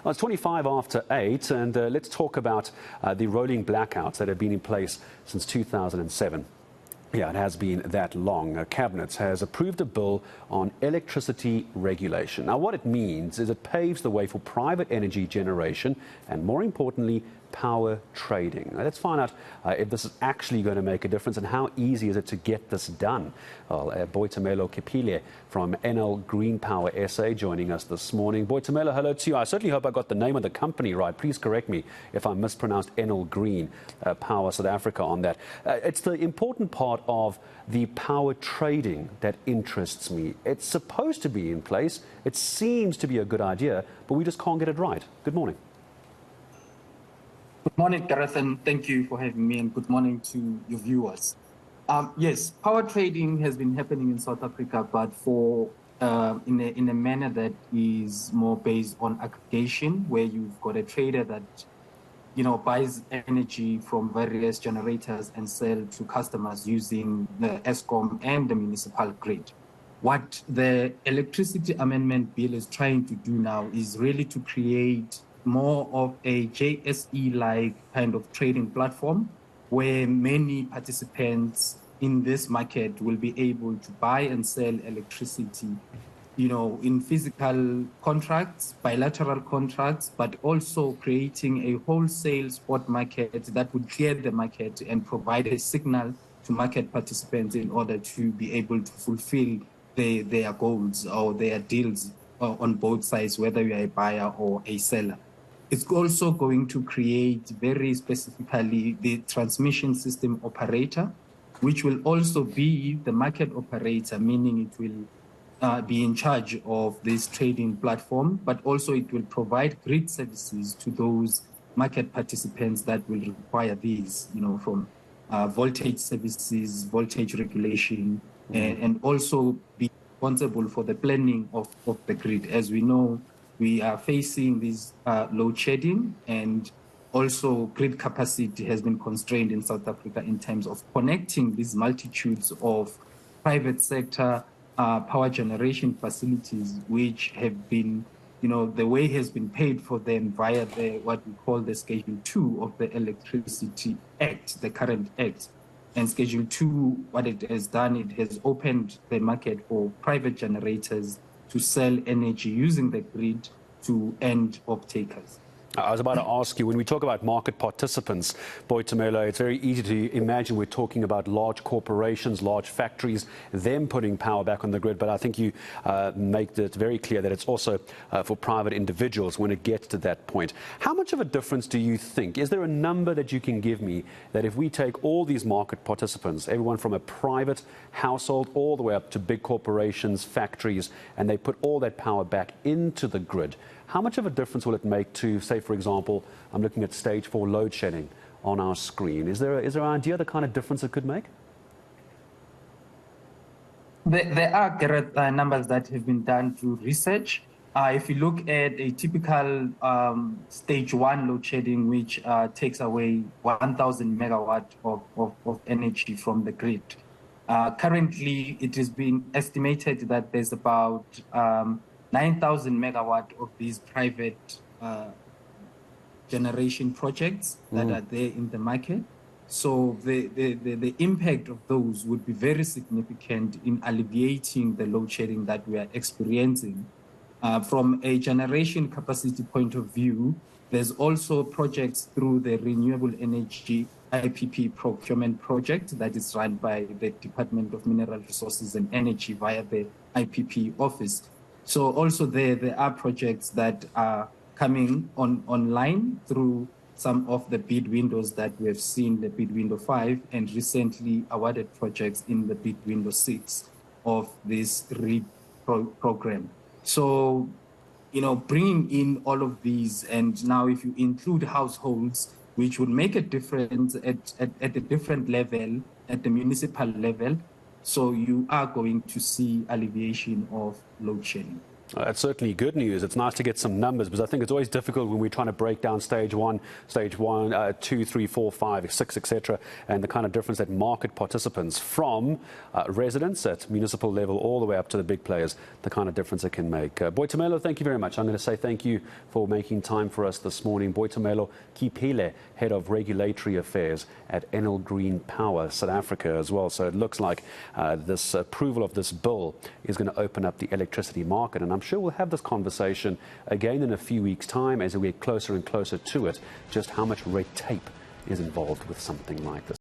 Well, it's 25 after 8, and let's talk about the rolling blackouts that have been in place since 2007. Yeah, it has been that long. Cabinet has approved a bill on electricity regulation. Now, what it means is it paves the way for private energy generation and, more importantly, power trading. Now, let's find out if this is actually going to make a difference and how easy is it to get this done. Well, Boitumelo Kiepile from Enel Green Power SA joining us this morning. Boitumelo, hello to you. I certainly hope I got the name of the company right. Please correct me if I mispronounced Enel Green Power South Africa on that. It's the important part of the power trading that interests me. It's supposed to be in place. It seems to be a good idea, but we just can't get it right. Good morning. Good morning, Gareth, and thank you for having me, and good morning to your viewers. Yes, power trading has been happening in South Africa, but in a manner that is more based on aggregation, where you've got a trader that buys energy from various generators and sell to customers using the Eskom and the municipal grid. What the Electricity Amendment Bill is trying to do now is really to create more of a JSE-like kind of trading platform where many participants in this market will be able to buy and sell electricity, in physical contracts, bilateral contracts, but also creating a wholesale spot market that would clear the market and provide a signal to market participants in order to be able to fulfill their goals or their deals on both sides, whether you are a buyer or a seller. It's also going to create very specifically the transmission system operator, which will also be the market operator, meaning it will be in charge of this trading platform, but also it will provide grid services to those market participants that will require these, from voltage services, voltage regulation, and also be responsible for the planning of the grid. As we know, we are facing this load shedding, and also grid capacity has been constrained in South Africa in terms of connecting these multitudes of private sector power generation facilities, which have been, the way has been paid for them via what we call the Schedule 2 of the Electricity Act, the current Act. And Schedule 2, what it has done, it has opened the market for private generators to sell energy using the grid to end off-takers. I was about to ask you, when we talk about market participants, Boitumelo, it's very easy to imagine we're talking about large corporations, large factories, them putting power back on the grid. But I think you make it very clear that it's also for private individuals when it gets to that point. How much of a difference do you think? Is there a number that you can give me that if we take all these market participants, everyone from a private household all the way up to big corporations, factories, and they put all that power back into the grid, how much of a difference will it make to, say, for example, I'm looking at stage 4 load shedding on our screen. Is there an idea of the kind of difference it could make? There are numbers that have been done through research. If you look at a typical stage 1 load shedding, which takes away 1,000 megawatt of energy from the grid, currently it has been estimated that there's about 9,000 megawatt of these private generation projects that are there in the market. So the impact of those would be very significant in alleviating the load shedding that we are experiencing. From a generation capacity point of view, there's also projects through the Renewable Energy IPP procurement project that is run by the Department of Mineral Resources and Energy via the IPP office. So also there are projects that are coming online through some of the bid windows that we have seen, the bid window 5, and recently awarded projects in the bid window 6 of this REAP program. So, bringing in all of these, and now if you include households, which would make a difference at a different level, at the municipal level, so you are going to see alleviation of load shedding. It's certainly good news. It's nice to get some numbers, because I think it's always difficult when we're trying to break down stage one, 2, 3, 4, 5, 6, etc., and the kind of difference that market participants, from residents at municipal level all the way up to the big players, the kind of difference it can make. Boitumelo, thank you very much. I'm going to say thank you for making time for us this morning. Boitumelo Kiepile, Head of Regulatory Affairs at Enel Green Power South Africa as well. So it looks like this approval of this bill is going to open up the electricity market, and I'm sure we'll have this conversation again in a few weeks' time as we get closer and closer to it, just how much red tape is involved with something like this.